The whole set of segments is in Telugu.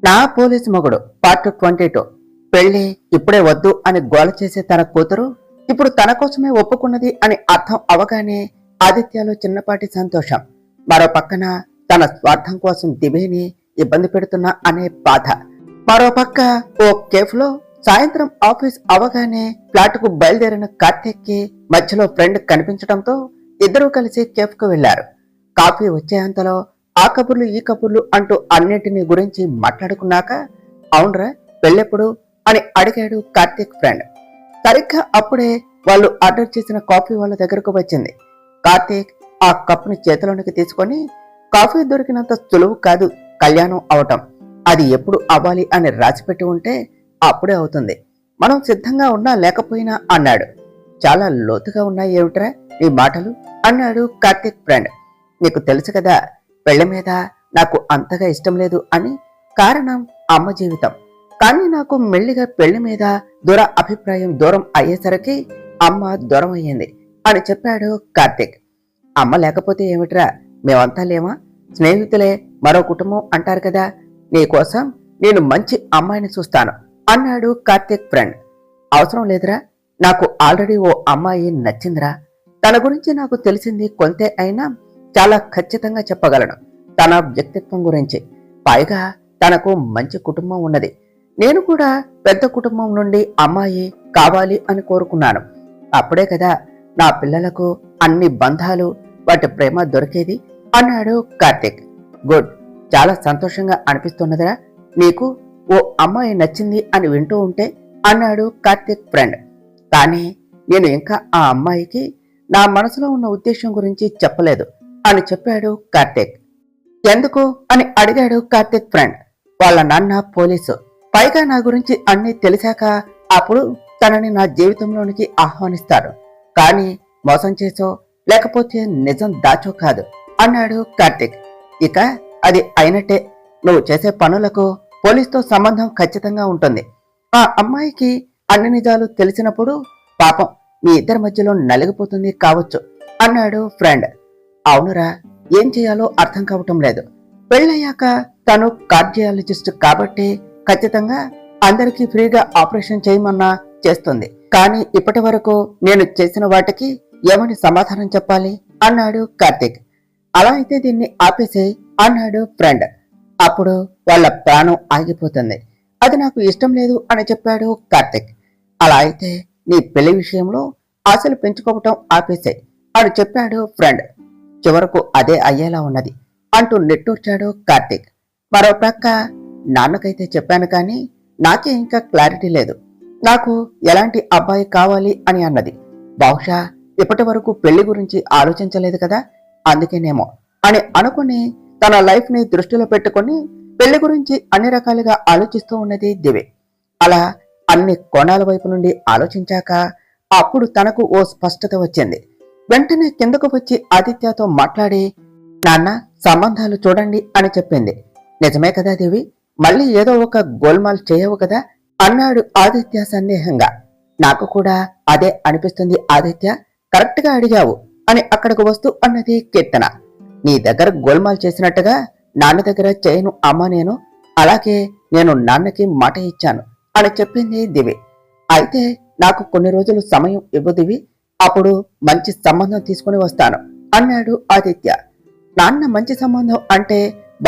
నా పోలీసు మొగుడు పార్ట్ 22. పెళ్లి ఇప్పుడే వద్దు అని గోల చేసే తన కూతురు ఇప్పుడు తన కోసమే ఒప్పుకున్నది అని అర్థం అవగానే ఆదిత్యలో చిన్నపాటి సంతోషం. మరో పక్కన తన స్వార్థం కోసం దివేని ఇబ్బంది పెడుతున్నా అనే బాధ. మరో పక్క ఓ కేఫ్లో సాయంత్రం ఆఫీస్ అవగానే ఫ్లాట్కు బయలుదేరిన కార్తీక్కి మధ్యలో ఫ్రెండ్ కనిపించడంతో ఇద్దరూ కలిసి కేఫ్కు వెళ్లారు. కాఫీ వచ్చేంతలో ఆ కబుర్లు ఈ కబుర్లు అంటూ అన్నింటినీ గురించి మాట్లాడుకున్నాక అవునరా పెళ్ళెప్పుడు అని అడిగాడు కార్తీక్ ఫ్రెండ్. సరిగ్గా అప్పుడే వాళ్ళు ఆర్డర్ చేసిన కాఫీ వాళ్ళ దగ్గరకు వచ్చింది. కార్తీక్ ఆ కప్పుని చేతిలోనికి తీసుకొని, కాఫీ దొరికినంత సులువు కాదు కళ్యాణం అవటం, అది ఎప్పుడు అవ్వాలి అని రాసిపెట్టి ఉంటే అప్పుడే అవుతుంది, మనం సిద్ధంగా ఉన్నా లేకపోయినా అన్నాడు. చాలా లోతుగా ఉన్నాయి ఏమిట్రా ఈ మాటలు అన్నాడు కార్తీక్ ఫ్రెండ్. నీకు తెలుసు కదా పెళ్లి మీద నాకు అంతగా ఇష్టం లేదు అని. కారణం అమ్మ జీవితం. కానీ నాకు మెల్లిగా పెళ్లి మీద అభిప్రాయం దూరం అయ్యేసరికి అమ్మ దూరం అయ్యింది అని చెప్పాడు కార్తీక్. అమ్మ లేకపోతే ఏమిట్రా, మేమంతా లేమా, స్నేహితులే, మరో కుటుంబం అంటారు కదా, నీకోసం నేను మంచి అమ్మాయిని చూస్తాను అన్నాడు కార్తీక్ ఫ్రెండ్. అవసరం లేదురా, నాకు ఆల్రెడీ ఓ అమ్మాయి నచ్చిందిరా. తన గురించి నాకు తెలిసింది కొంతే అయినా చాలా ఖచ్చితంగా చెప్పగలను, తన వ్యక్తిత్వం గురించి. పైగా తనకు మంచి కుటుంబం ఉన్నది. నేను కూడా పెద్ద కుటుంబం నుండి అమ్మాయి కావాలి అని కోరుకున్నాను. అప్పుడే కదా నా పిల్లలకు అన్ని బంధాలు, వాటి ప్రేమ దొరికేది అన్నాడు కార్తీక్. గుడ్, చాలా సంతోషంగా అనిపిస్తున్నదిరా నీకు ఓ అమ్మాయి నచ్చింది అని వింటూ ఉంటే అన్నాడు కార్తీక్ ఫ్రెండ్. కానీ నేను ఇంకా ఆ అమ్మాయికి నా మనసులో ఉన్న ఉద్దేశం గురించి చెప్పలేదు అని చెప్పాడు కార్తీక్. ఎందుకు అని అడిగాడు కార్తీక్ ఫ్రెండ్. వాళ్ళ నాన్న పోలీసు, పైగా నా గురించి అన్నీ తెలిసాక అప్పుడు తనని నా జీవితంలోనికి ఆహ్వానిస్తాడు. కానీ మోసం చేసో లేకపోతే నిజం దాచో కాదు అన్నాడు కార్తీక్. ఇక అది అయినట్టే, నువ్వు చేసే పనులకు పోలీసుతో సంబంధం ఖచ్చితంగా ఉంటుంది. ఆ అమ్మాయికి అన్ని నిజాలు తెలిసినప్పుడు పాపం మీ ఇద్దరి మధ్యలో నలిగిపోతుంది కావచ్చు అన్నాడు ఫ్రెండ్. అవునురా, ఏం చేయాలో అర్థం కావటం లేదు. పెళ్ళయ్యాక తను కార్డియాలజిస్ట్ కాబట్టి ఖచ్చితంగా అందరికీ ఫ్రీగా ఆపరేషన్ చేయమన్నా చేస్తుంది. కానీ ఇప్పటి వరకు నేను చేసిన వాటికి ఏమని సమాధానం చెప్పాలి అన్నాడు కార్తీక్. అలా అయితే దీన్ని ఆపేసేయ్ అన్నాడు ఫ్రెండ్. అప్పుడు వాళ్ళ ప్రాణం ఆగిపోతుంది. అది నాకు ఇష్టం లేదు అని చెప్పాడు కార్తీక్. అలా అయితే నీ పెళ్లి విషయంలో ఆశలు పెంచుకోవటం ఆపేసాయి అని చెప్పాడు ఫ్రెండ్. చివరకు అదే అయ్యేలా ఉన్నది అంటూ నెట్టూర్చాడు కార్తీక్. మరో ప్రక్క నాన్నకైతే చెప్పాను కానీ నాకే ఇంకా క్లారిటీ లేదు, నాకు ఎలాంటి అబ్బాయి కావాలి అని అన్నది. బహుశా ఇప్పటి వరకు పెళ్లి గురించి ఆలోచించలేదు కదా, అందుకేనేమో అని అనుకుని తన లైఫ్ ని దృష్టిలో పెట్టుకుని పెళ్లి గురించి అన్ని రకాలుగా ఆలోచిస్తూ ఉన్నది దివి. అలా అన్ని కోణాల వైపు నుండి ఆలోచించాక అప్పుడు తనకు ఓ స్పష్టత వచ్చింది. వెంటనే కిందకు వచ్చి ఆదిత్యతో మాట్లాడి, నాన్న సంబంధాలు చూడండి అని చెప్పింది. నిజమే కదా దేవి, మళ్ళీ ఏదో ఒక గోల్మాల్ చేయవు కదా అన్నాడు ఆదిత్య సందేహంగా. నాకు కూడా అదే అనిపిస్తుంది ఆదిత్య, కరెక్ట్ గా అడిగావు అని అక్కడికి వస్తూ అన్నది కీర్తన. నీ దగ్గర గోల్మాల్ చేసినట్టుగా నాన్న దగ్గర చేయను అమ్మా నేను, అలాగే నేను నాన్నకి మాట ఇచ్చాను అని చెప్పింది దివి. అయితే నాకు కొన్ని రోజులు సమయం ఇవ్వు దివి, అప్పుడు మంచి సంబంధం తీసుకుని వస్తాను అన్నాడు ఆదిత్య. నాన్న మంచి సంబంధం అంటే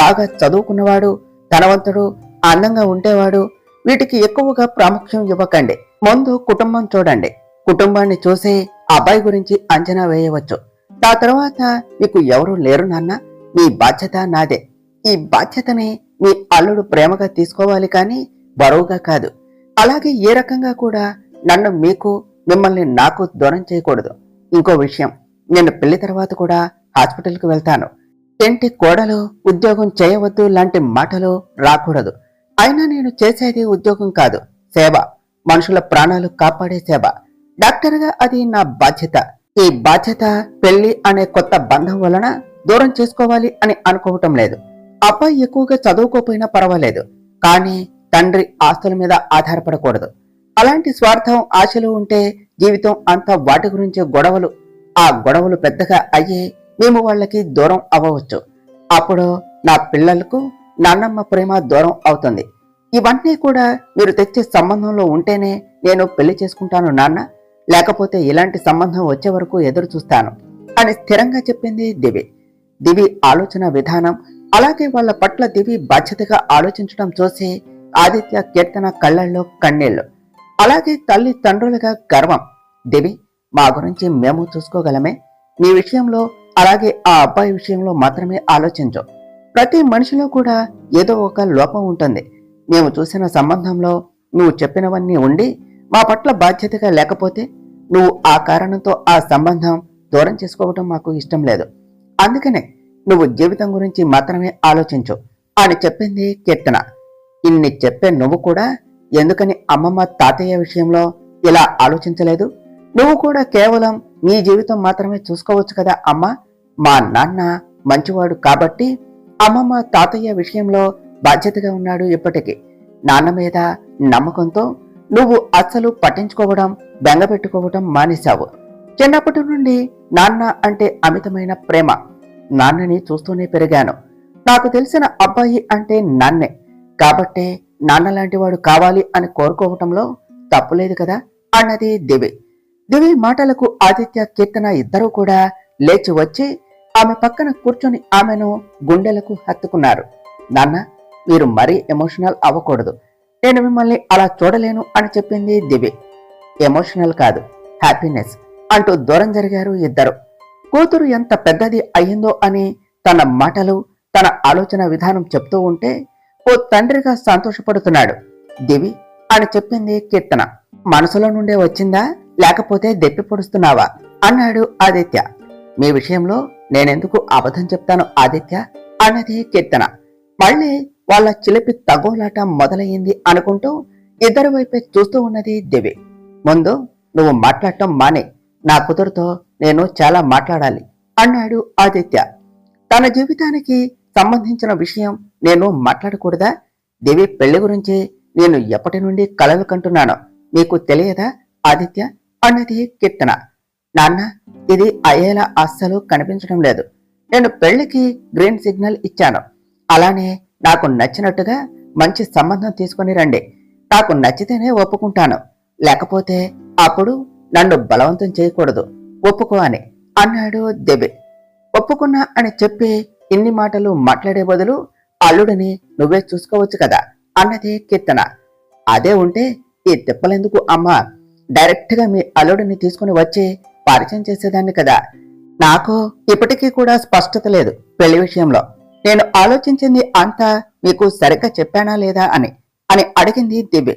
బాగా చదువుకున్నవాడు, ధనవంతుడు, అందంగా ఉండేవాడు, వీటికి ఎక్కువగా ప్రాముఖ్యం ఇవ్వకండి. ముందు కుటుంబం చూడండి. కుటుంబాన్ని చూసి అబ్బాయి గురించి అంచనా వేయవచ్చు. ఆ తర్వాత మీకు ఎవరూ లేరు నాన్న, మీ బాధ్యత నాదే. ఈ బాధ్యతని మీ అల్లుడు ప్రేమగా తీసుకోవాలి కానీ బరువుగా కాదు. అలాగే ఏ రకంగా కూడా నన్ను మీకు, మిమ్మల్ని నాకు దూరం చేయకూడదు. ఇంకో విషయం, నేను పెళ్లి తర్వాత కూడా హాస్పిటల్కి వెళ్తాను. ఇంటి కోడలు ఉద్యోగం చేయవద్దు లాంటి మాటలు రాకూడదు. అయినా నేను చేసేది ఉద్యోగం కాదు, సేవ, మనుషుల ప్రాణాలు కాపాడే సేవ. డాక్టర్గా అది నా బాధ్యత. ఈ బాధ్యత పెళ్లి అనే కొత్త బంధం వలన దూరం చేసుకోవాలి అని అనుకోవటం లేదు. అబ్బాయి ఎక్కువగా చదువుకోపోయినా పర్వాలేదు, కానీ తండ్రి ఆస్తుల మీద ఆధారపడకూడదు. అలాంటి స్వార్థం, ఆశలు ఉంటే జీవితం అంతా వాటి గురించే గొడవలు. ఆ గొడవలు పెద్దగా అయ్యి మేము వాళ్ళకి దూరం అవ్వవచ్చు. అప్పుడు నా పిల్లలకు నాన్నమ్మ ప్రేమ దూరం అవుతుంది. ఇవన్నీ కూడా మీరు తెచ్చే సంబంధంలో ఉంటేనే నేను పెళ్లి చేసుకుంటాను నాన్న, లేకపోతే ఇలాంటి సంబంధం వచ్చే వరకు ఎదురు చూస్తాను అని స్థిరంగా చెప్పింది దివి. దివి ఆలోచన విధానం, అలాగే వాళ్ళ పట్ల దివి బాధ్యతగా ఆలోచించడం చూసి ఆదిత్య, కీర్తన కళ్ళల్లో కన్నీళ్లు, అలాగే తల్లి తండ్రులుగా గర్వం. దివి, మా గురించి మేము చూసుకోగలమే, నీ విషయంలో అలాగే ఆ అబ్బాయి విషయంలో మాత్రమే ఆలోచించు. ప్రతి మనిషిలో కూడా ఏదో ఒక లోపం ఉంటుంది. మేము చూసిన సంబంధంలో నువ్వు చెప్పినవన్నీ ఉండి మా పట్ల బాధ్యతగా లేకపోతే నువ్వు ఆ కారణంతో ఆ సంబంధం దూరం చేసుకోవటం మాకు ఇష్టం లేదు. అందుకనే నువ్వు జీవితం గురించి మాత్రమే ఆలోచించు అని చెప్పింది కీర్తన. ఇన్ని చెప్పే నువ్వు కూడా ఎందుకని అమ్మమ్మ తాతయ్య విషయంలో ఇలా ఆలోచించలేదు? నువ్వు కూడా కేవలం నీ జీవితం మాత్రమే చూసుకోవచ్చు కదా అమ్మా. మా నాన్న మంచివాడు కాబట్టి అమ్మమ్మ తాతయ్య విషయంలో బాధ్యతగా ఉన్నాడు. ఇప్పటికీ నాన్న మీద నమ్మకంతో నువ్వు అస్సలు పట్టించుకోవడం, బెంగపెట్టుకోవడం మానేశావు. చిన్నప్పటి నుండి నాన్న అంటే అమితమైన ప్రేమ. నాన్నని చూస్తూనే పెరిగాను. నాకు తెలిసిన అబ్బాయి అంటే నాన్నే కాబట్టే నాన్న లాంటి వాడు కావాలి అని కోరుకోవటంలో తప్పులేదు కదా అన్నది దివి. దివి మాటలకు ఆదిత్య, కీర్తన ఇద్దరూ కూడా లేచి వచ్చి ఆమె పక్కన కూర్చొని ఆమెను గుండెలకు హత్తుకున్నారు. నాన్న, మీరు మరీ ఎమోషనల్ అవ్వకూడదు, నేను మిమ్మల్ని అలా చూడలేను అని చెప్పింది దివి. ఎమోషనల్ కాదు, హ్యాపీనెస్ అంటూ దూరం జరిగారు ఇద్దరు. కూతురు ఎంత పెద్దది అయ్యిందో అని తన మాటలు, తన ఆలోచన విధానం చెప్తూ ఉంటే ఓ తండ్రిగా సంతోషపడుతున్నాడు. దివి అని చెప్పింది కీర్తన. మనసులో నుండే వచ్చిందా లేకపోతే దెప్పి పొడుస్తున్నావా అన్నాడు ఆదిత్య. మీ విషయంలో నేనెందుకు అబద్ధం చెప్తాను ఆదిత్య అన్నది కీర్తన. మళ్ళీ వాళ్ళ చిలిపి తగోలాట మొదలయ్యింది అనుకుంటూ ఇద్దరి వైపే చూస్తూ ఉన్నది దివి. ముందు నువ్వు మాట్లాడటం మానే, నా కూతురుతో నేను చాలా మాట్లాడాలి అన్నాడు ఆదిత్య. తన జీవితానికి సంబంధించిన విషయం నేను మాట్లాడకూడదా? దివి పెళ్లి గురించి నేను ఎప్పటి నుండి కలలు కంటున్నానో మీకు తెలియదా ఆదిత్య అన్నది కీర్తన. నాన్న, ఇది అయ్యేలా అస్సలు కనిపించడం లేదు. నేను పెళ్లికి గ్రీన్ సిగ్నల్ ఇచ్చాను. అలానే నాకు నచ్చినట్టుగా మంచి సంబంధం తీసుకుని రండి. నాకు నచ్చితేనే ఒప్పుకుంటాను, లేకపోతే అప్పుడు నన్ను బలవంతం చేయకూడదు, ఒప్పుకో అని అన్నాడు దివి. ఒప్పుకున్నా అని చెప్పి ఇన్ని మాటలు మాట్లాడే బదులు అల్లుడిని నువ్వే చూసుకోవచ్చు కదా అన్నది కీర్తన. అదే ఉంటే ఈ తిప్పలెందుకు అమ్మా, డైరెక్ట్ గా మీ అల్లుడిని తీసుకుని వచ్చి పరిచయం చేసేదాన్ని కదా. నాకు ఇప్పటికీ కూడా స్పష్టత లేదు పెళ్లి విషయంలో. నేను ఆలోచించింది అంతా మీకు సరిగ్గా చెప్పానా లేదా అని అని అడిగింది దివి.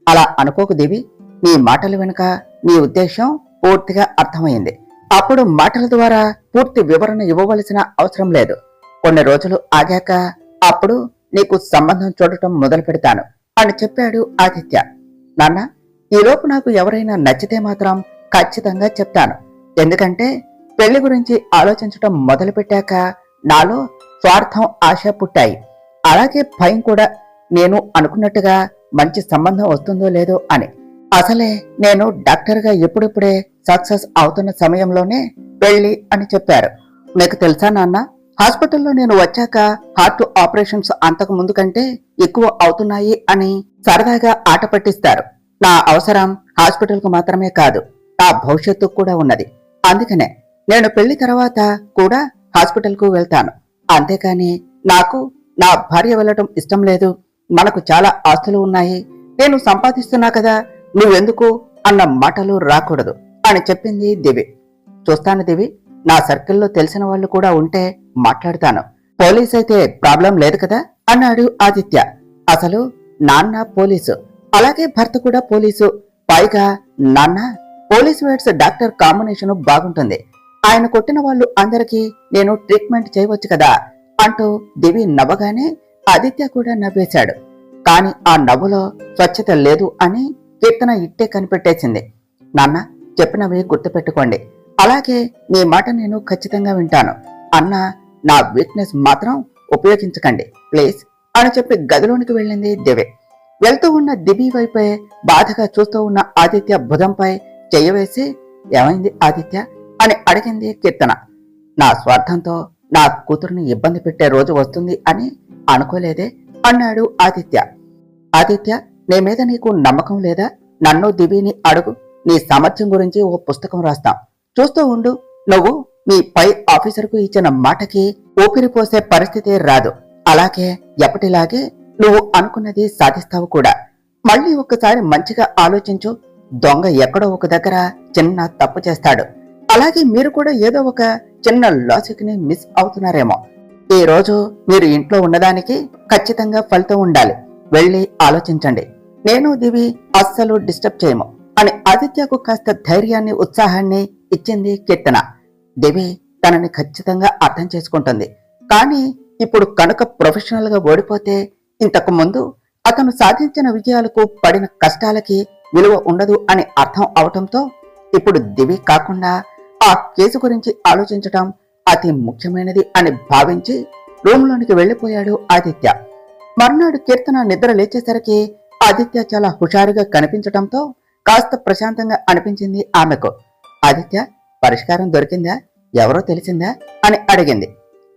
అలా అనుకోకు దివి, నీ మాటల వెనుక నీ ఉద్దేశం పూర్తిగా అర్థమైంది. అప్పుడు మాటల ద్వారా పూర్తి వివరణ ఇవ్వవలసిన అవసరం లేదు. కొన్ని రోజులు ఆగాక అప్పుడు నీకు సంబంధం చూడటం మొదలు పెడతాను అని చెప్పాడు ఆదిత్య. నాన్న, ఈలోపు నాకు ఎవరైనా నచ్చితే మాత్రం ఖచ్చితంగా చెప్తాను. ఎందుకంటే పెళ్లి గురించి ఆలోచించటం మొదలు పెట్టాక నాలో స్వార్థం, ఆశ పుట్టాయి. అలాగే భయం కూడా, నేను అనుకున్నట్టుగా మంచి సంబంధం వస్తుందో లేదో అని. అసలే నేను డాక్టర్గా ఇప్పుడిప్పుడే సక్సెస్ అవుతున్న సమయంలోనే పెళ్లి అని చెప్పారు. మీకు తెలుసా నాన్న, హాస్పిటల్లో నేను వచ్చాక హార్ట్ ఆపరేషన్స్ అంతకు ముందు కంటే ఎక్కువ అవుతున్నాయి అని సరదాగా ఆట పట్టిస్తారు. నా అవసరం హాస్పిటల్కు మాత్రమే కాదు, నా భవిష్యత్తు కూడా ఉన్నది. అందుకనే నేను పెళ్లి తర్వాత కూడా హాస్పిటల్కు వెళ్తాను. అంతేకాని నాకు నా భార్య వెళ్ళటం ఇష్టం లేదు. మనకు చాలా ఆస్తులు ఉన్నాయి, నేను సంపాదిస్తున్నా కదా, నువ్వెందుకు అన్న మాటలు రాకూడదు అని చెప్పింది దివి. చూస్తాను దివి, నా సర్కిల్లో తెలిసిన వాళ్ళు కూడా ఉంటే మాట్లాడతాను. పోలీస్ అయితే ప్రాబ్లం లేదు కదా అన్నాడు ఆదిత్య. అసలు నాన్న పోలీసు, అలాగే భర్త కూడా పోలీసు, పైగా నాన్న పోలీస్ వెయిట్స్ డాక్టర్ కాంబినేషన్ బాగుంటుంది. ఆయన కొట్టిన వాళ్ళు అందరికీ నేను ట్రీట్మెంట్ చేయవచ్చు కదా అంటూ దివి నవ్వగానే ఆదిత్య కూడా నవ్వేశాడు. కాని ఆ నవ్వులో స్వచ్ఛత లేదు అని కీర్తన ఇట్టే కనిపెట్టేసింది. నాన్న, చెప్పినవి గుర్తుపెట్టుకోండి, అలాగే మీ మాట నేను ఖచ్చితంగా వింటాను. అన్న నా వీక్నెస్ మాత్రం ఉపయోగించకండి ప్లీజ్ అని చెప్పి గదిలోనికి వెళ్ళింది దివి. వెళ్తూ ఉన్న దివి వైపే బాధగా చూస్తూ ఉన్న ఆదిత్య భుజంపై చెయ్యవేసి, ఏమైంది ఆదిత్య అని అడిగింది కీర్తన. నా స్వార్థంతో నా కూతురుని ఇబ్బంది పెట్టే రోజు వస్తుంది అని అనుకోలేదే అన్నాడు ఆదిత్య. ఆదిత్య, నీ మీద నీకు నమ్మకం లేదా? నన్ను దివిని అడుగు. నీ సామర్థ్యం గురించి ఓ పుస్తకం రాస్తాం. చూస్తూ ఉండు. నువ్వు మీ పై ఆఫీసర్కు ఇచ్చిన మాటకి ఊపిరిపోసే పరిస్థితి రాదు. అలాగే ఎప్పటిలాగే నువ్వు అనుకున్నది సాధిస్తావు కూడా. మళ్ళీ ఒక్కసారి మంచిగా ఆలోచించు. దొంగ ఎక్కడో ఒక దగ్గర చిన్న తప్పు చేస్తాడు. అలాగే మీరు కూడా ఏదో ఒక చిన్న లాజిక్ ని మిస్ అవుతున్నారేమో. ఈ రోజు మీరు ఇంట్లో ఉన్నదానికి ఖచ్చితంగా ఫలితం ఉండాలి. వెళ్ళి ఆలోచించండి. నేను దివి అస్సలు డిస్టర్బ్ చేయము అని ఆదిత్యకు కాస్త ధైర్యాన్ని ఉత్సాహాన్ని ఇచ్చింది కీర్తన. దివి తనని ఖచ్చితంగా అర్థం చేసుకుంటుంది. కానీ ఇప్పుడు కనుక ప్రొఫెషనల్ గా ఓడిపోతే ఇంతకు ముందు అతను సాధించిన విజయాలకు పడిన కష్టాలకి విలువ ఉండదు అని అర్థం అవటంతో ఇప్పుడు దివి కాకుండా ఆ కేసు గురించి ఆలోచించటం అతి ముఖ్యమైనది అని భావించి రూమ్లోనికి వెళ్లిపోయాడు ఆదిత్య. మర్నాడు కీర్తన నిద్ర లేచేసరికి ఆదిత్య చాలా హుషారుగా కనిపించటంతో కాస్త ప్రశాంతంగా అనిపించింది ఆమెకు. ఆదిత్య, పరిష్కారం దొరికిందా? ఎవరో తెలిసిందా అని అడిగింది.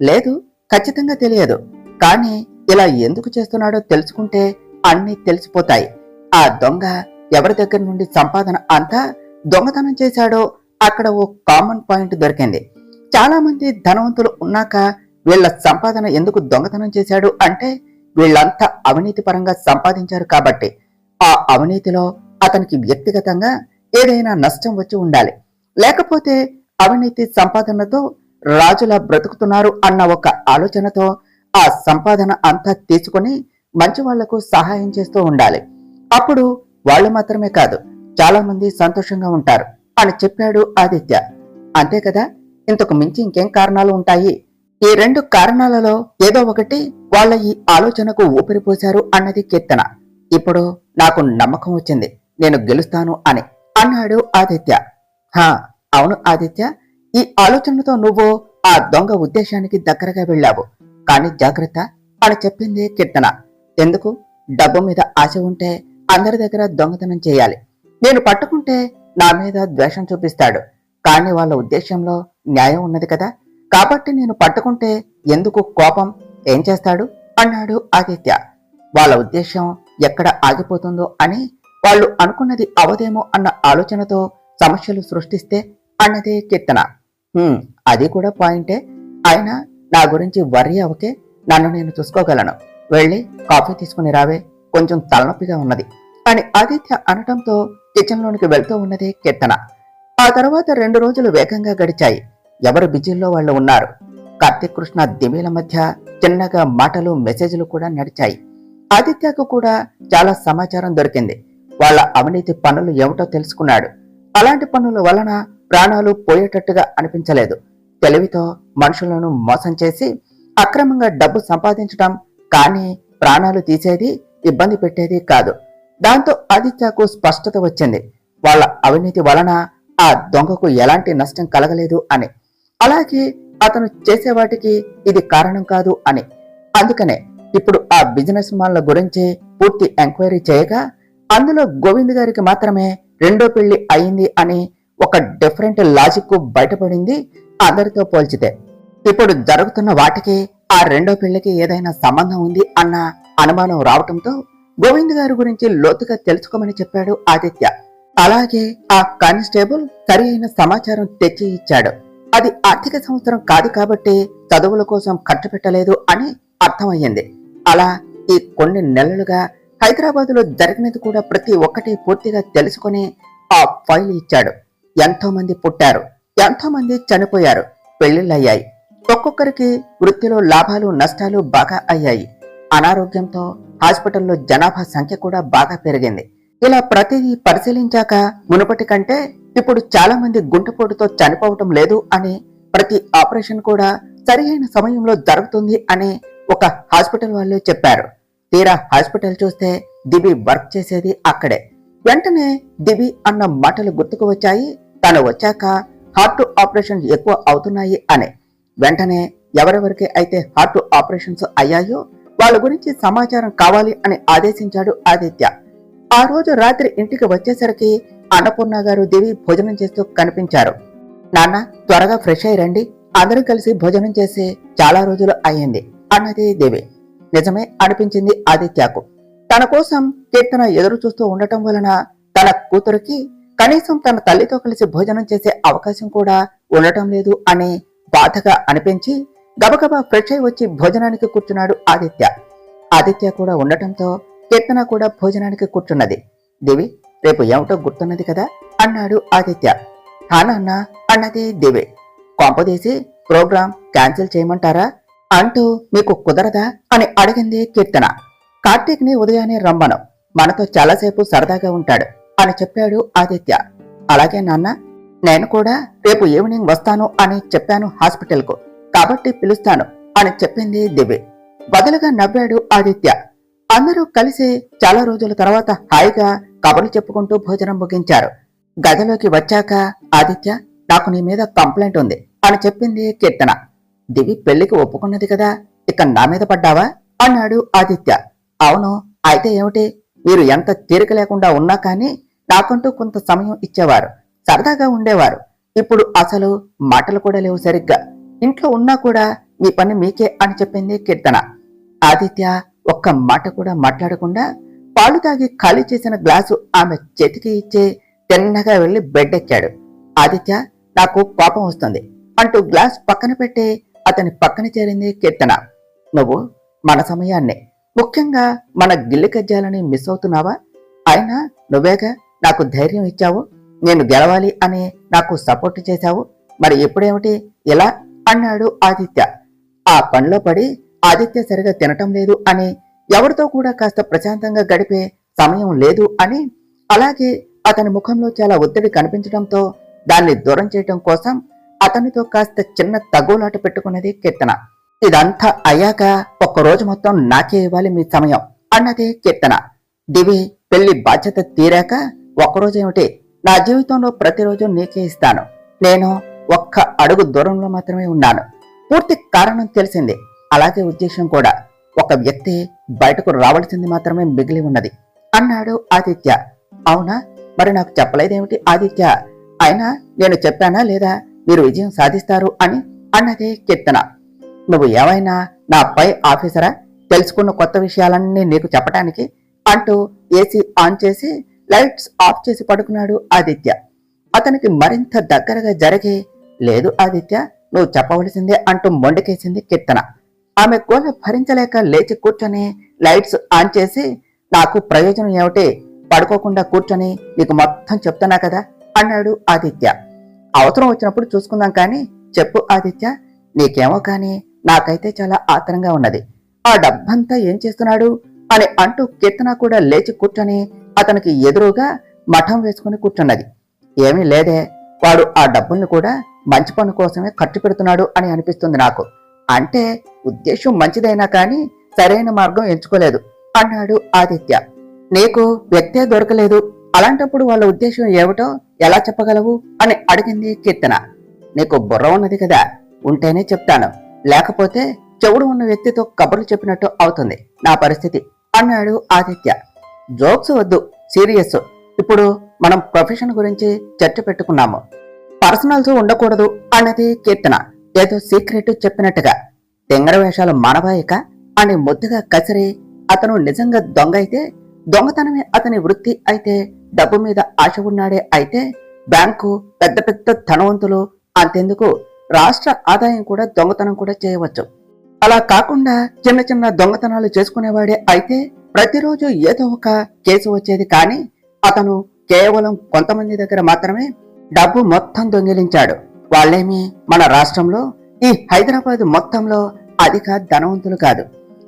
లేదు, ఖచ్చితంగా తెలియదు. కానీ ఇలా ఎందుకు చేస్తున్నాడో తెలుసుకుంటే అన్నీ తెలిసిపోతాయి. ఆ దొంగ ఎవరి దగ్గర నుండి సంపాదన అంతా దొంగతనం చేశాడో అక్కడ ఓ కామన్ పాయింట్ దొరికింది. చాలా మంది ధనవంతులు ఉన్నాక వీళ్ల సంపాదన ఎందుకు దొంగతనం చేశాడు అంటే వీళ్ళంతా అవినీతి పరంగా సంపాదించారు కాబట్టి. ఆ అవినీతిలో అతనికి వ్యక్తిగతంగా ఏదైనా నష్టం వచ్చి ఉండాలి. లేకపోతే అవినీతి సంపాదనతో రాజులా బ్రతుకుతున్నారు అన్న ఒక ఆలోచనతో ఆ సంపాదన అంతా తీసుకుని మంచి వాళ్లకు సహాయం చేస్తూ ఉండాలి. అప్పుడు వాళ్ళు మాత్రమే కాదు, చాలా మంది సంతోషంగా ఉంటారు అని చెప్పాడు ఆదిత్య. అంతే కదా, ఇంతకు మించి ఇంకేం కారణాలు ఉంటాయి? ఈ రెండు కారణాలలో ఏదో ఒకటి వాళ్ళ ఈ ఆలోచనకు ఊపిరిపోశారు అన్నది కీర్తన. ఇప్పుడు నాకు నమ్మకం వచ్చింది, నేను గెలుస్తాను అని అన్నాడు ఆదిత్య. హా, అవును ఆదిత్య, ఈ ఆలోచనతో నువ్వు ఆ దొంగ ఉద్దేశానికి దగ్గరగా వెళ్ళావు. కానీ జాగ్రత్త అని చెప్పింది కీర్తన. ఎందుకు? డబ్బు మీద ఆశ ఉంటే అందరి దగ్గర దొంగతనం చేయాలి. నేను పట్టుకుంటే నా మీద ద్వేషం చూపిస్తాడు. కానీ వాళ్ళ ఉద్దేశంలో న్యాయం ఉన్నది కదా, కాబట్టి నేను పట్టుకుంటే ఎందుకు కోపం? ఏం చేస్తాడు అన్నాడు ఆదిత్య. వాళ్ళ ఉద్దేశం ఎక్కడ ఆగిపోతుందో అని, వాళ్ళు అనుకున్నది అవదేమో అన్న ఆలోచనతో సమస్యలు సృష్టిస్తే అన్నదే కీర్తన. అది కూడా పాయింటే. ఆయన నా గురించి వర్రీ అవకే, నన్ను నేను చూసుకోగలను. వెళ్ళి కాఫీ తీసుకుని రావే, కొంచెం తలనొప్పిగా ఉన్నది అని ఆదిత్య అనటంతో కిచెన్ లోనికి వెళ్తూ ఉన్నది కీర్తన. ఆ తర్వాత 2 రోజులు వేగంగా గడిచాయి. ఎవరు బిజీల్లో వాళ్ళు ఉన్నారు. కార్తీక్ కృష్ణ దిమీల మధ్య చిన్నగా మాటలు మెసేజ్లు కూడా నడిచాయి. ఆదిత్యకు కూడా చాలా సమాచారం దొరికింది. వాళ్ళ అవినీతి పనులు ఏమిటో తెలుసుకున్నాడు. అలాంటి పనుల వలన ప్రాణాలు పోయేటట్టుగా అనిపించలేదు. తెలివితో మనుషులను మోసం చేసి అక్రమంగా డబ్బు సంపాదించటం, కానీ ప్రాణాలు తీసేది, ఇబ్బంది పెట్టేది కాదు. దాంతో ఆదిత్యకు స్పష్టత వచ్చింది. వాళ్ళ అవినీతి వలన ఆ దొంగకు ఎలాంటి నష్టం కలగలేదు అని. అలాగే అతను చేసేవాటికి ఇది కారణం కాదు అని. అందుకనే ఇప్పుడు ఆ బిజినెస్ మ్యాన్ల గురించి పూర్తి ఎంక్వైరీ చేయగా అందులో గోవింద్ గారికి మాత్రమే రెండో పెళ్లి అయింది అని ఒక డిఫరెంట్ లాజిక్ బయటపడింది. అందరితో పోల్చితే ఇప్పుడు జరుగుతున్న వాటికి ఆ రెండో పెళ్లికి ఏదైనా సంబంధం ఉంది అన్న అనుమానం రావటంతో గోవింద్ గారి గురించి లోతుగా తెలుసుకోమని చెప్పాడు ఆదిత్య. అలాగే ఆ కానిస్టేబుల్ సరి అయిన సమాచారం తెచ్చి ఇచ్చాడు. అది ఆర్థిక సంవత్సరం కాదు కాబట్టి చదువుల కోసం ఖర్చు పెట్టలేదు అని అర్థమయ్యింది. అలా ఈ కొన్ని నెలలుగా హైదరాబాద్ లో జరిగినది కూడా ప్రతి ఒక్కటి పూర్తిగా తెలుసుకుని ఆ ఫైల్ ఇచ్చాడు. ఎంతో మంది పుట్టారు, ఎంతో మంది చనిపోయారు, పెళ్లిళ్ళయ్యాయి. ఒక్కొక్కరికి వృత్తిలో లాభాలు నష్టాలు బాగా అయ్యాయి. అనారోగ్యంతో హాస్పిటల్లో జనాభా సంఖ్య కూడా బాగా పెరిగింది. ఇలా ప్రతిదీ పరిశీలించాక మునుపటి కంటే ఇప్పుడు చాలా మంది గుంటపోటుతో చనిపోవటం లేదు అని, ప్రతి ఆపరేషన్ కూడా సరైన సమయంలో జరుగుతుంది అని ఒక హాస్పిటల్ వాళ్ళు చెప్పారు. తీరా హాస్పిటల్ చూస్తే దివి వర్క్ చేసేది అక్కడే. వెంటనే దివి అన్న మాటలు గుర్తుకు వచ్చాయి. తను వచ్చాక హార్ట్ ఆపరేషన్ ఎక్కువ అవుతున్నాయి అని. వెంటనే ఎవరెవరికి అయితే హార్ట్ ఆపరేషన్స్ అయ్యాయో వాళ్ళ గురించి సమాచారం కావాలి అని ఆదేశించాడు ఆదిత్య. ఆ రోజు రాత్రి ఇంటికి వచ్చేసరికి అన్నపూర్ణ గారు దివి భోజనం చేస్తూ కనిపించారు. నాన్న, త్వరగా ఫ్రెష్ అయ్యి రండి అందరూ కలిసి భోజనం చేసి చాలా రోజులు అయ్యింది అన్నది దేవి. నిజమే అనిపించింది ఆదిత్యకు. తన కోసం కీర్తన ఎదురు చూస్తూ ఉండటం వలన తన కూతురికి కనీసం తన తల్లితో కలిసి భోజనం చేసే అవకాశం కూడా ఉండటం లేదు అని బాధగా అనిపించి గబగబా ఫ్రెష్ అయి వచ్చి భోజనానికి కూర్చున్నాడు ఆదిత్య. ఆదిత్య కూడా ఉండటంతో కీర్తన కూడా భోజనానికి కూర్చున్నది. దేవి, రేపు ఏమిటో గుర్తున్నది కదా అన్నాడు ఆదిత్య. నాన్న అన్నది దేవి. కొంపదీసి ప్రోగ్రాం క్యాన్సిల్ చేయమంటారా అంటూ మీకు కుదరదా అని అడిగింది కీర్తన. కార్తీక్ ని ఉదయాన్నే రమ్మను, మనతో చాలాసేపు సరదాగా ఉంటాడు అని చెప్పాడు ఆదిత్య. అలాగే నాన్న, నేను కూడా రేపు ఈవినింగ్ వస్తాను అని చెప్పాను హాస్పిటల్కు, కాబట్టి పిలుస్తాను అని చెప్పింది దివ్య. బదులుగా నవ్వాడు ఆదిత్య. అందరూ కలిసి చాలా రోజుల తర్వాత హాయిగా కబుర్లు చెప్పుకుంటూ భోజనం ముగించారు. గదిలోకి వచ్చాక ఆదిత్య, నాకు నీ మీద కంప్లైంట్ ఉంది అని చెప్పింది కీర్తన. దివి పెళ్లికి ఒప్పుకున్నది కదా, ఇక నా మీద పడ్డావా అన్నాడు ఆదిత్య. అవును, అయితే ఏమిటి? మీరు ఎంత తీరిక లేకుండా ఉన్నా కానీ నాకంటూ కొంత సమయం ఇచ్చేవారు, సరదాగా ఉండేవారు. ఇప్పుడు అసలు మాటలు కూడా లేవు సరిగ్గా. ఇంట్లో ఉన్నా కూడా మీ పని మీకే అని చెప్పింది కీర్తన. ఆదిత్య ఒక్క మాట కూడా మాట్లాడకుండా పాలు తాగి ఖాళీ చేసిన గ్లాసు ఆమె చేతికి ఇచ్చే తిన్నగా వెళ్లి బెడ్ ఎక్కాడు. ఆదిత్య, నాకు కోపం వస్తుంది అంటూ గ్లాస్ పక్కన పెట్టి అతని పక్కన చేరింది కీర్తన. నువ్వు మన సమయాన్ని, ముఖ్యంగా మన గిల్లి కజ్జాలని మిస్ అవుతున్నావా? అయినా నువ్వేగా నాకు ధైర్యం ఇచ్చావు, నేను గెలవాలి అని నాకు సపోర్ట్ చేశావు, మరి ఎప్పుడేమిటి ఇలా అన్నాడు ఆదిత్య. ఆ పనిలో పడి ఆదిత్య సరిగా తినటం లేదు అని, ఎవరితో కూడా కాస్త ప్రశాంతంగా గడిపే సమయం లేదు అని, అలాగే అతని ముఖంలో చాలా ఒత్తిడి కనిపించడంతో దాన్ని దూరం చేయటం కోసం అతనితో కాస్త చిన్న తగులాట పెట్టుకున్నది కీర్తన. ఇదంతా అయ్యాక ఒక్కరోజు మొత్తం నాకే ఇవ్వాలి మీ సమయం అన్నది కీర్తన. దివి పెళ్లి బాధ్యత తీరాక ఒక్కరోజేమిటి, నా జీవితంలో ప్రతిరోజు నీకే ఇస్తాను. నేను ఒక్క అడుగు దూరంలో మాత్రమే ఉన్నాను. పూర్తి కారణం తెలిసింది, అలాగే ఉద్దేశం కూడా. ఒక వ్యక్తి బయటకు రావాల్సింది మాత్రమే మిగిలి ఉన్నది అన్నాడు ఆదిత్య. అవునా, మరి నాకు చెప్పలేదేమిటి ఆదిత్య? అయినా నేను చెప్పానా లేదా మీరు విజయం సాధిస్తారు అని అన్నది కీర్తన. నువ్వు ఏమైనా నా పై ఆఫీసరా, తెలుసుకున్న కొత్త విషయాలన్నీ నీకు చెప్పటానికి అంటూ ఏసీ ఆన్ చేసి లైట్స్ ఆఫ్ చేసి పడుకున్నాడు ఆదిత్య. అతనికి మరింత దగ్గరగా జరిగి, లేదు ఆదిత్య, నువ్వు చెప్పవలసిందే అంటూ మొండికేసింది కీర్తన. ఆమె గోల భరించలేక లేచి కూర్చొని లైట్స్ ఆన్ చేసి, నాకు ప్రయోజనం ఏమిటి, పడుకోకుండా కూర్చొని నీకు మొత్తం చెప్తున్నా కదా అన్నాడు ఆదిత్య. అవసరం వచ్చినప్పుడు చూసుకుందాం కానీ చెప్పు ఆదిత్య, నీకేమో కానీ నాకైతే చాలా ఆత్రంగా ఉన్నది. ఆ డబ్బంతా ఏం చేస్తున్నాడు అని అంటూ కీర్తన కూడా లేచి కూర్చొని అతనికి ఎదురుగా మఠం వేసుకుని కూర్చున్నది. ఏమీ లేదే, వాడు ఆ డబ్బుల్ని కూడా మంచి పని కోసమే ఖర్చు పెడుతున్నాడు అని అనిపిస్తుంది నాకు. అంటే ఉద్దేశం మంచిదైనా కానీ సరైన మార్గం ఎంచుకోలేదు అన్నాడు ఆదిత్య. నీకు వ్యక్తే దొరకలేదు, అలాంటప్పుడు వాళ్ళ ఉద్దేశం ఏమిటో ఎలా చెప్పగలవు అని అడిగింది కీర్తన. నీకు బుర్ర ఉన్నది కదా, ఉంటేనే చెప్తాను, లేకపోతే చెవుడు ఉన్న వ్యక్తితో కబుర్లు చెప్పినట్టు అవుతుంది నా పరిస్థితి అన్నాడు ఆదిత్య. జోక్స్ వద్దు, సీరియస్. ఇప్పుడు మనం ప్రొఫెషన్ గురించి చర్చ పెట్టుకున్నాము, పర్సనల్స్ ఉండకూడదు అన్నది కీర్తన ఏదో సీక్రెట్ చెప్పినట్టుగా. తెంగర వేషాలు మానవాయిక అని ముద్దుగా కసిరి, అతను నిజంగా దొంగ అయితే, దొంగతనమే అతని వృత్తి అయితే, డబ్బు మీద ఆశ ఉన్నాడే అయితే, బ్యాంకు పెద్ద పెద్ద ధనవంతులు, అంతెందుకు రాష్ట్ర ఆదాయం కూడా దొంగతనం కూడా చేయవచ్చు. అలా కాకుండా చిన్న చిన్న దొంగతనాలు చేసుకునేవాడే అయితే ప్రతిరోజు ఏదో ఒక కేసు వచ్చేది. కానీ అతను కేవలం కొంతమంది దగ్గర మాత్రమే డబ్బు మొత్తం దొంగిలించాడు. వాళ్ళేమి మన రాష్ట్రంలో, ఈ హైదరాబాద్ మొత్తంలో అధిక ధనవంతులు కాదు,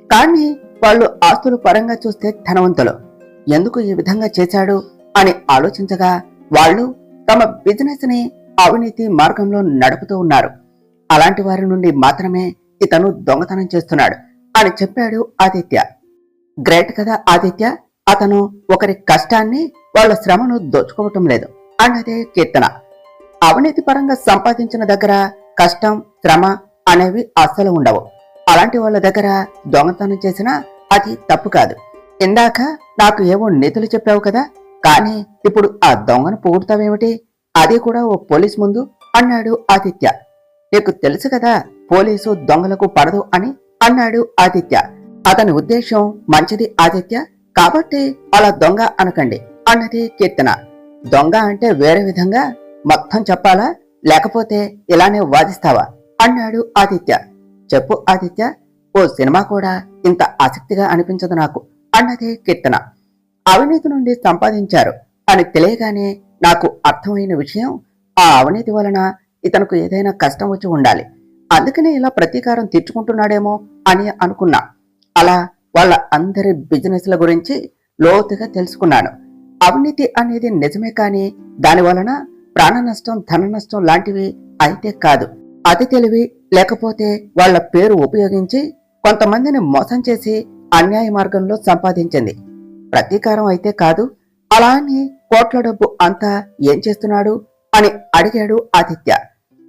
కానీ వాళ్ళు ఆస్తుల పరంగా చూస్తే ధనవంతులు. ఎందుకు ఈ విధంగా చేశాడు అని ఆలోచించగా వాళ్ళు తమ బిజినెస్ ని అవినీతి మార్గంలో నడుపుతూ ఉన్నారు. అలాంటి వారి నుండి మాత్రమే ఇతను దొంగతనం చేస్తున్నాడు అని చెప్పాడు ఆదిత్య. గ్రేట్ కదా ఆదిత్య, అతను ఒకరి కష్టాన్ని, వాళ్ళ శ్రమను దోచుకోవటం లేదు అన్నదే కీర్తన. అవినీతి పరంగా సంపాదించిన దగ్గర కష్టం, శ్రమ అనేవి అస్సలు ఉండవు. అలాంటి వాళ్ళ దగ్గర దొంగతనం చేసినా అది తప్పు కాదు. ఇందాక నాకు ఏవో నీతులు చెప్పావు కదా, కానీ ఇప్పుడు ఆ దొంగను పొగుడుతావేమిటి, అది కూడా ఓ పోలీస్ ముందు అన్నాడు ఆదిత్య. నీకు తెలుసు కదా పోలీసు దొంగలకు పడదు అని అన్నాడు ఆదిత్య. అతని ఉద్దేశం మంచిది ఆదిత్య, కాబట్టి అలా దొంగ అనకండి అన్నది కీర్తన. దొంగ అంటే వేరే విధంగా మొత్తం చెప్పాలా, లేకపోతే ఇలానే వాదిస్తావా అన్నాడు ఆదిత్య. చెప్పు ఆదిత్య, ఓ సినిమా కూడా ఇంత ఆసక్తిగా అనిపించదు నాకు అన్నది కీర్తన. అవినీతి నుండి సంపాదించారు అని తెలియగానే నాకు అర్థమైన విషయం, ఆ అవినీతి వలన ఇతనికి ఏదైనా కష్టం వచ్చి ఉండాలి, అందుకనే ఇలా ప్రతీకారం తీర్చుకుంటున్నాడేమో అని అనుకున్నా. అలా వాళ్ళ అందరి బిజినెస్ల గురించి లోతుగా తెలుసుకున్నాను. అవినీతి అనేది నిజమే, కానీ దాని వలన ప్రాణ నష్టం, ధన నష్టం లాంటివి అయితే కాదు. అతి తెలివి లేకపోతే వాళ్ల పేరు ఉపయోగించి కొంతమందిని మోసం చేసి అన్యాయ మార్గంలో సంపాదించింది. ప్రతీకారం అయితే కాదు. అలా అని కోట్ల డబ్బు అంతా ఏం చేస్తున్నాడు అని అడిగాడు ఆదిత్య.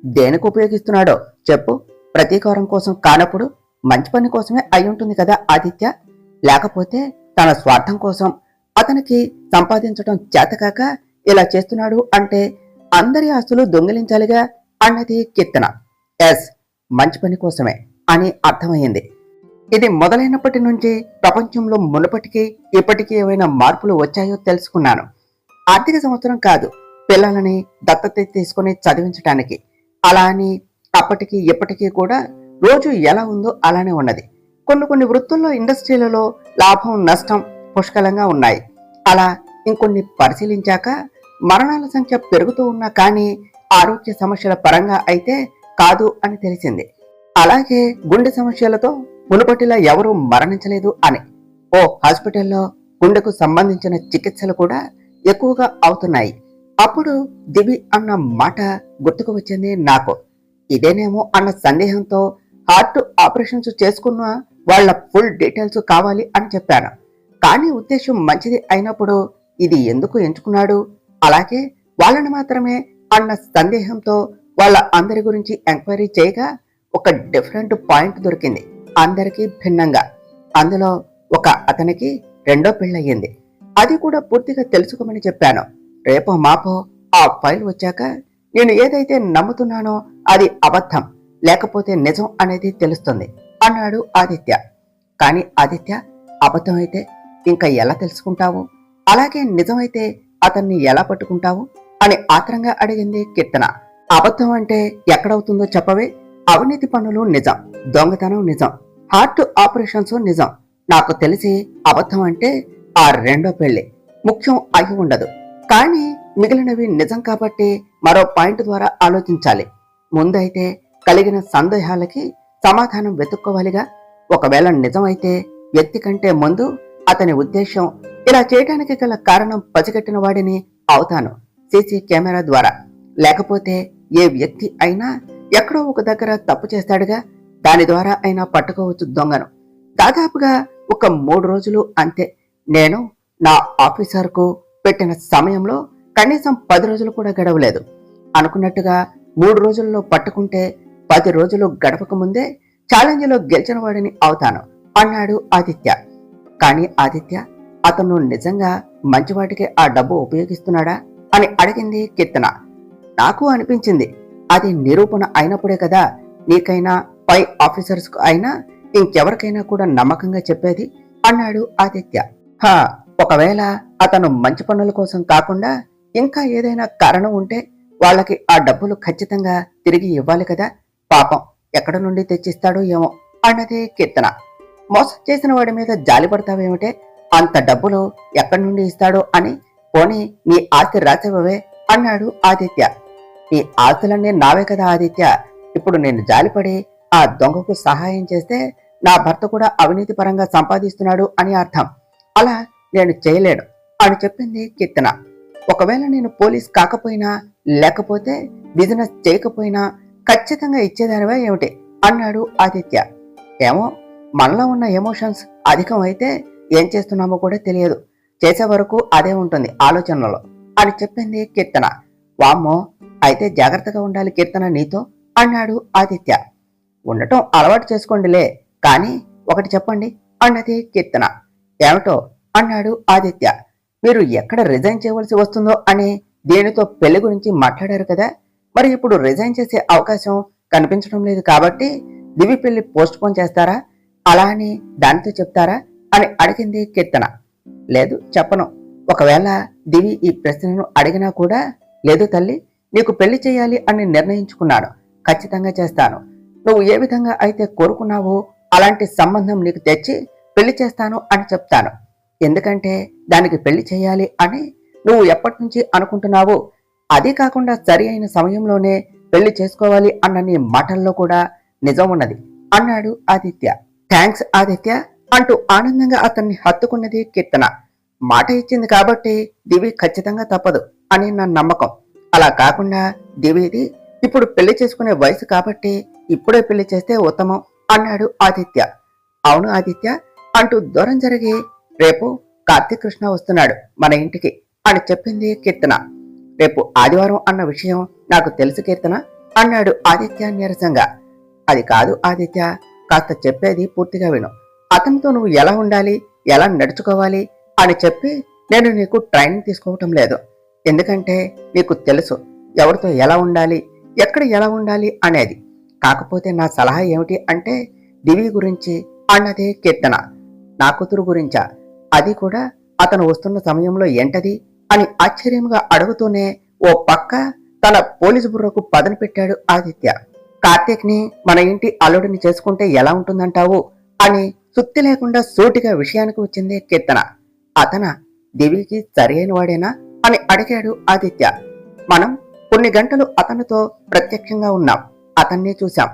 దేనికి ఉపయోగిస్తున్నాడో చెప్పు. ప్రతీకారం కోసం కానప్పుడు మంచి పని కోసమే అయి ఉంటుంది కదా ఆదిత్య, లేకపోతే తన స్వార్థం కోసం అతనికి సంపాదించడం చేతకాక ఇలా చేస్తున్నాడు అంటే అందరి ఆస్తులు దొంగిలించాలిగా అన్నది కీర్తన. ఎస్, మంచి పని కోసమే అని అర్థమైంది. ఇది మొదలైనప్పటి నుంచి ప్రపంచంలో మునుపటికి ఇప్పటికీ ఏవైనా మార్పులు వచ్చాయో తెలుసుకున్నాను. ఆర్థిక సంవత్సరం కాదు, పిల్లలని దత్తత తీసుకుని చదివించటానికి. అలా అని అప్పటికి ఇప్పటికీ కూడా రోజు ఎలా ఉందో అలానే ఉన్నది. కొన్ని వృత్తుల్లో, ఇండస్ట్రీలలో లాభం నష్టం పుష్కలంగా ఉన్నాయి. అలా ఇంకొన్ని పరిశీలించాక మరణాల సంఖ్య పెరుగుతూ ఉన్నా కానీ ఆరోగ్య సమస్యల పరంగా అయితే కాదు అని తెలిసింది. అలాగే గుండె సమస్యలతో మునుపటిలా ఎవరూ మరణించలేదు అని. ఓ హాస్పిటల్లో గుండెకు సంబంధించిన చికిత్సలు కూడా ఎక్కువగా అవుతున్నాయి. అప్పుడు దివి అన్న మాట గుర్తుకు వచ్చింది నాకు. ఇదేనేమో అన్న సందేహంతో హార్ట్ ఆపరేషన్స్ చేసుకున్న వాళ్ళ ఫుల్ డీటెయిల్స్ కావాలి అని చెప్పాను. కానీ ఉద్దేశం మంచిది అయినప్పుడు ఇది ఎందుకు ఎంచుకున్నాడు, అలాగే వాళ్ళని మాత్రమే అన్న సందేహంతో వాళ్ళ అందరి గురించి ఎంక్వైరీ చేయగా ఒక డిఫరెంట్ పాయింట్ దొరికింది. అందరికీ భిన్నంగా. అందులో ఒక అతనికి రెండో పెళ్ళయ్యింది. అది కూడా పూర్తిగా తెలుసుకోమని చెప్పాను. రేపో మాపో ఆ ఫైల్ వచ్చాక నేను ఏదైతే నమ్ముతున్నానో అది అబద్ధం లేకపోతే నిజం అనేది తెలుస్తుంది అన్నాడు ఆదిత్య. కానీ ఆదిత్య, అబద్ధం అయితే ఇంకా ఎలా తెలుసుకుంటావు, అలాగే నిజమైతే అతన్ని ఎలా పట్టుకుంటావు అని ఆత్రంగా అడిగింది కీర్తన. అబద్ధం అంటే ఎక్కడవుతుందో చెప్పవే. అవినీతి పనులు నిజం, దొంగతనం నిజం, హార్ట్ ఆపరేషన్స్ నిజం. నాకు తెలిసి అబద్ధం అంటే ఆ రెండో పెళ్లి ముఖ్యం అయి ఉండదు. కానీ మిగిలినవి నిజం కాబట్టి మరో పాయింట్ ద్వారా ఆలోచించాలి. ముందైతే కలిగిన సందేహాలకి సమాధానం వెతుక్కోవాలిగా. ఒకవేళ నిజమైతే వ్యక్తి కంటే ముందు అతని ఉద్దేశం, ఇలా చేయడానికి గల కారణం పసిగట్టిన వాడిని అవుతాను సీసీ కెమెరా ద్వారా. లేకపోతే ఏ వ్యక్తి అయినా ఎక్కడో ఒక దగ్గర తప్పు చేస్తాడుగా, దాని ద్వారా అయినా పట్టుకోవచ్చు దొంగను. దాదాపుగా ఒక 3 రోజులు అంతే. నేను నా ఆఫీసర్కు పెట్టిన సమయంలో కనీసం 10 రోజులు కూడా గడవలేదు. అనుకున్నట్టుగా 3 రోజుల్లో పట్టుకుంటే 10 రోజులు గడపక ముందే ఛాలెంజ్లో గెలిచిన వాడిని అవుతాను అన్నాడు ఆదిత్య. కానీ ఆదిత్య, అతను నిజంగా మంచివాటికి ఆ డబ్బు ఉపయోగిస్తున్నాడా అని అడిగింది కీర్తన. నాకు అనిపించింది, అది నిరూపణ అయినప్పుడే కదా నీకైనా పై ఆఫీసర్స్కు అయినా ఇంకెవరికైనా కూడా నమ్మకంగా చెప్పేది అన్నాడు ఆదిత్య. ఒకవేళ అతను మంచి పనుల కోసం కాకుండా ఇంకా ఏదైనా కారణం ఉంటే వాళ్ళకి ఆ డబ్బులు ఖచ్చితంగా తిరిగి ఇవ్వాలి కదా. పాపం ఎక్కడ నుండి తెచ్చిస్తాడో ఏమో అన్నదే కీర్తన. మోసం చేసిన వాడి మీద జాలి పడతావేమిటే, అంత డబ్బులు ఎక్కడి నుండి ఇస్తాడో అని. పోనీ నీ ఆస్తి రాసేవే అన్నాడు ఆదిత్య. నీ ఆస్తులన్నీ నావే కదా ఆదిత్య. ఇప్పుడు నేను జాలిపడి ఆ దొంగకు సహాయం చేస్తే నా భర్త కూడా అవినీతి పరంగా సంపాదిస్తున్నాడు అని అర్థం. అలా నేను చేయలేను అని చెప్పింది కీర్తన. ఒకవేళ నేను పోలీస్ కాకపోయినా లేకపోతే బిజినెస్ చేయకపోయినా ఖచ్చితంగా ఇచ్చేదానివా ఏమిటి అన్నాడు ఆదిత్య. ఏమో, మనలో ఉన్న ఎమోషన్స్ అధికం అయితే ఏం చేస్తున్నామో కూడా తెలియదు, చేసే వరకు అదే ఉంటుంది ఆలోచనలో అని చెప్పింది కీర్తన. వామ్మో, అయితే జాగ్రత్తగా ఉండాలి కీర్తన నీతో అన్నాడు ఆదిత్య. ఉండటం అలవాటు చేసుకోండిలే, కానీ ఒకటి చెప్పండి అన్నది కీర్తన. ఏమిటో అన్నాడు ఆదిత్య. మీరు ఎక్కడ రిజైన్ చేయవలసి వస్తుందో అని దీనితో పెళ్లి గురించి మాట్లాడారు కదా, మరి ఇప్పుడు రిజైన్ చేసే అవకాశం కనిపించడం లేదు కాబట్టి దివి పెళ్లి పోస్ట్ పోన్ చేస్తారా, అలా అని దానితో చెప్తారా అని అడిగింది కీర్తన. లేదు, చెప్పను. ఒకవేళ దివి ఈ ప్రశ్నను అడిగినా కూడా, లేదు తల్లి, నీకు పెళ్లి చేయాలి అని నిర్ణయించుకున్నాను, ఖచ్చితంగా చేస్తాను. నువ్వు ఏ విధంగా అయితే కోరుకున్నావో అలాంటి సంబంధం నీకు తెచ్చి పెళ్లి చేస్తాను అని చెప్తాను. ఎందుకంటే దానికి పెళ్లి చేయాలి అని నువ్వు ఎప్పటి నుంచి అనుకుంటున్నావో, అదే కాకుండా సరి అయిన సమయంలోనే పెళ్లి చేసుకోవాలి అన్న నీ మాటల్లో కూడా నిజం ఉన్నది అన్నాడు ఆదిత్య. థ్యాంక్స్ ఆదిత్య అంటూ ఆనందంగా అతన్ని హత్తుకున్నది కీర్తన. మాట ఇచ్చింది కాబట్టి దివి ఖచ్చితంగా తప్పదు అని నా నమ్మకం. అలా కాకుండా దివిది ఇప్పుడు పెళ్లి చేసుకునే వయసు కాబట్టి ఇప్పుడే పెళ్లి చేస్తే ఉత్తమం అన్నాడు ఆదిత్య. అవును ఆదిత్య అంటూ దూరం జరిగి, రేపు కార్తీక్ కృష్ణ వస్తున్నాడు మన ఇంటికి అని చెప్పింది కీర్తన. రేపు ఆదివారం అన్న విషయం నాకు తెలుసు కీర్తన అన్నాడు ఆదిత్య నీరసంగా. అది కాదు ఆదిత్య, కాస్త చెప్పేది పూర్తిగా విను. అతనితో నువ్వు ఎలా ఉండాలి, ఎలా నడుచుకోవాలి అని చెప్పి నేను నీకు ట్రైనింగ్ తీసుకోవటం లేదు. ఎందుకంటే నీకు తెలుసు ఎవరితో ఎలా ఉండాలి, ఎక్కడ ఎలా ఉండాలి అనేది. కాకపోతే నా సలహా ఏమిటి అంటే, దివి గురించి అన్నదే కీర్తన. నా కూతురు గురించా? అది కూడా అతను వస్తున్న సమయంలో ఏంటది అని ఆశ్చర్యంగా అడుగుతూనే ఓ పక్క తన పోలీసు బుర్రకు పదను పెట్టాడు ఆదిత్య. కార్తీక్ ని మన ఇంటి అల్లుడిని చేసుకుంటే ఎలా ఉంటుందంటావు అని సుత్తి లేకుండా సూటిగా విషయానికి వచ్చింది కీర్తన. అతన దివికి సరైన వాడేనా అని అడిగాడు ఆదిత్య. మనం కొన్ని గంటలు అతనితో ప్రత్యక్షంగా ఉన్నాం, అతన్ని చూశాం.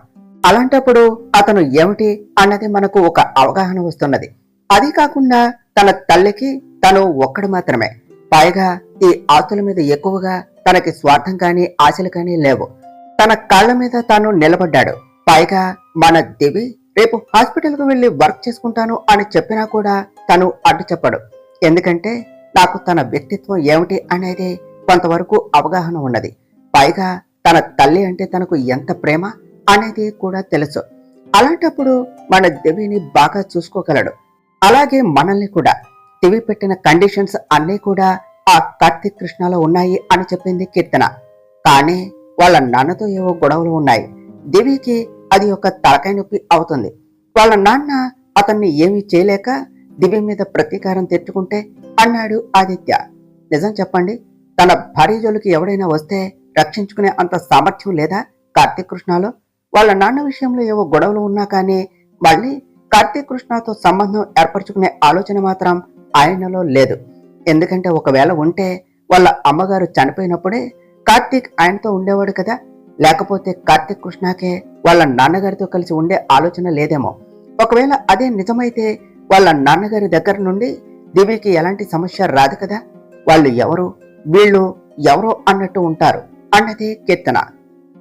అలాంటప్పుడు అతను ఏమిటి అన్నది మనకు ఒక అవగాహన వస్తున్నది. అది కాకుండా తన తల్లికి తను ఒక్కడు మాత్రమే. పైగా ఈ ఆస్తుల మీద ఎక్కువగా తనకి స్వార్థం కానీ ఆశలు కానీ లేవు. తన కాళ్ల మీద తాను నిలబడ్డాడు. పైగా మన దివి రేపు హాస్పిటల్కు వెళ్లి వర్క్ చేసుకుంటాను అని చెప్పినా కూడా తను అడ్డు చెప్పడు. ఎందుకంటే నాకు తన వ్యక్తిత్వం ఏమిటి అనేది కొంతవరకు అవగాహన ఉన్నది. పైగా తన తల్లి అంటే తనకు ఎంత ప్రేమ అనేది కూడా తెలుసు. అలాంటప్పుడు మన దివిని బాగా చూసుకోగలడు. అలాగే మనల్ని కూడా. దివి పెట్టిన కండిషన్స్ అన్నీ కూడా ఆ కార్తీక్ కృష్ణలో ఉన్నాయి అని చెప్పింది కీర్తన. కానీ వాళ్ళ నాన్నతో ఏవో గొడవలు ఉన్నాయి. దివికి అది ఒక తలకాయ నొప్పి అవుతుంది. వాళ్ళ నాన్న అతన్ని ఏమీ చేయలేక దివి మీద ప్రతీకారం తెచ్చుకుంటే అన్నాడు ఆదిత్య. నిజం చెప్పండి, తన భార్య జోలికి ఎవడైనా వస్తే రక్షించుకునే అంత సామర్థ్యం లేదా కార్తీక్ కృష్ణలో? వాళ్ళ నాన్న విషయంలో ఏవో గొడవలు ఉన్నా కానీ మళ్ళీ కార్తీక్ కృష్ణతో సంబంధం ఏర్పరచుకునే ఆలోచన మాత్రం ఆయనలో లేదు. ఎందుకంటే ఒకవేళ ఉంటే వాళ్ళ అమ్మగారు చనిపోయినప్పుడే కార్తీక్ ఆయనతో ఉండేవాడు కదా. లేకపోతే కార్తీక్ కృష్ణకే వాళ్ళ నాన్నగారితో కలిసి ఉండే ఆలోచన లేదేమో. ఒకవేళ అదే నిజమైతే వాళ్ళ నాన్నగారి దగ్గర నుండి దివికి ఎలాంటి సమస్య రాదు కదా. వాళ్ళు ఎవరు, వీళ్ళు ఎవరో అన్నట్టు ఉంటారు అన్నది కీర్తన.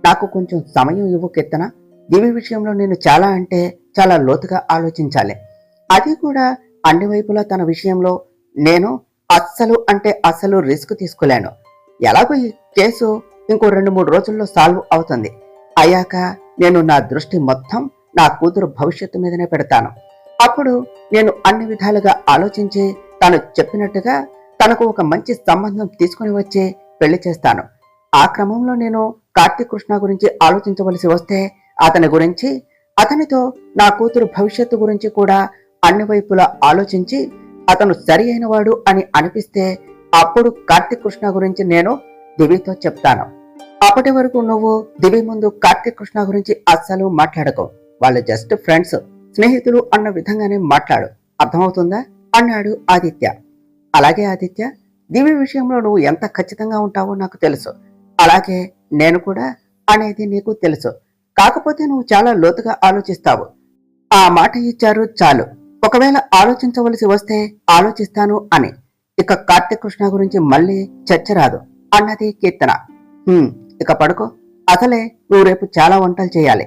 నాకు కొంచెం సమయం ఇవ్వు కీర్తన. దివి విషయంలో నేను చాలా అంటే చాలా లోతుగా ఆలోచించాలి. అది కూడా అన్ని వైపులా తన విషయంలో నేను అస్సలు అంటే అస్సలు రిస్క్ తీసుకోలేను. ఎలాగో ఈ కేసు ఇంకో 2-3 రోజుల్లో సాల్వ్ అవుతుంది. అయ్యాక నేను నా దృష్టి మొత్తం నా కూతురు భవిష్యత్తు మీదనే పెడతాను. అప్పుడు నేను అన్ని విధాలుగా ఆలోచించి తను చెప్పినట్టుగా తనకు ఒక మంచి సంబంధం తీసుకుని వచ్చి పెళ్లి చేస్తాను. ఆ క్రమంలో నేను కార్తీక్ కృష్ణ గురించి ఆలోచించవలసి వస్తే అతని గురించి, అతనితో నా కూతురు భవిష్యత్తు గురించి కూడా అన్ని వైపులా ఆలోచించి అతను సరి అయిన వాడు అని అనిపిస్తే అప్పుడు కార్తీక్ కృష్ణ గురించి నేను దివితో చెప్తాను. అప్పటి వరకు నువ్వు దివి ముందు కార్తీక్ కృష్ణ గురించి అస్సలు మాట్లాడకు. వాళ్ళు జస్ట్ ఫ్రెండ్స్, స్నేహితులు అన్న విధంగానే మాట్లాడు. అర్థమవుతుందా అన్నాడు ఆదిత్య. అలాగే ఆదిత్య, దివి విషయంలో నువ్వు ఎంత ఖచ్చితంగా ఉంటావో నాకు తెలుసు. అలాగే నేను కూడా అనేది నీకు తెలుసు. కాకపోతే నువ్వు చాలా లోతుగా ఆలోచిస్తావు. ఆ మాట ఇచ్చారు చాలు. ఒకవేళ ఆలోచించవలసి వస్తే ఆలోచిస్తాను అని. ఇక కార్తీక్ కృష్ణ గురించి మళ్ళీ చర్చ రాదు అన్నది కీర్తన. ఇక పడుకో. అసలే నువ్వు రేపు చాలా వంటలు చేయాలి.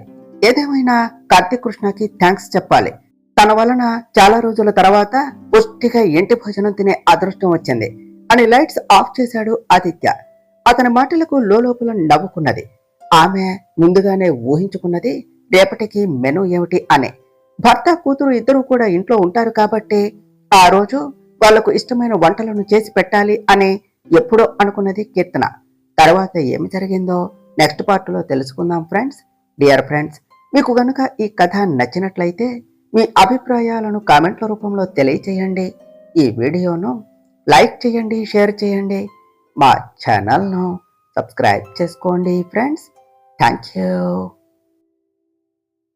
ఏదేమైనా కార్తీక్ కృష్ణకి థ్యాంక్స్ చెప్పాలి. తన వలన చాలా రోజుల తర్వాత పుష్టిగా ఇంటి భోజనం తినే అదృష్టం వచ్చింది అని లైట్స్ ఆఫ్ చేశాడు ఆదిత్య. అతని మాటలకు లోపల నవ్వుకున్నది. ఆమె ముందుగానే ఊహించుకున్నది రేపటికి మెనూ ఏమిటి అని. భర్త కూతురు ఇద్దరు కూడా ఇంట్లో ఉంటారు కాబట్టి ఆ రోజు వాళ్లకు ఇష్టమైన వంటలను చేసి పెట్టాలి అని ఎప్పుడో అనుకున్నది కీర్తన. తర్వాత ఏమి జరిగిందో నెక్స్ట్ పార్ట్లో తెలుసుకుందాం ఫ్రెండ్స్. డియర్ ఫ్రెండ్స్, మీకు గనుక ఈ కథ నచ్చినట్లయితే మీ అభిప్రాయాలను కామెంట్ల రూపంలో తెలియచేయండి. ఈ వీడియోను లైక్ చేయండి, షేర్ చేయండి. మా ఛానల్ను సబ్స్క్రైబ్ చేసుకోండి ఫ్రెండ్స్. Thank you.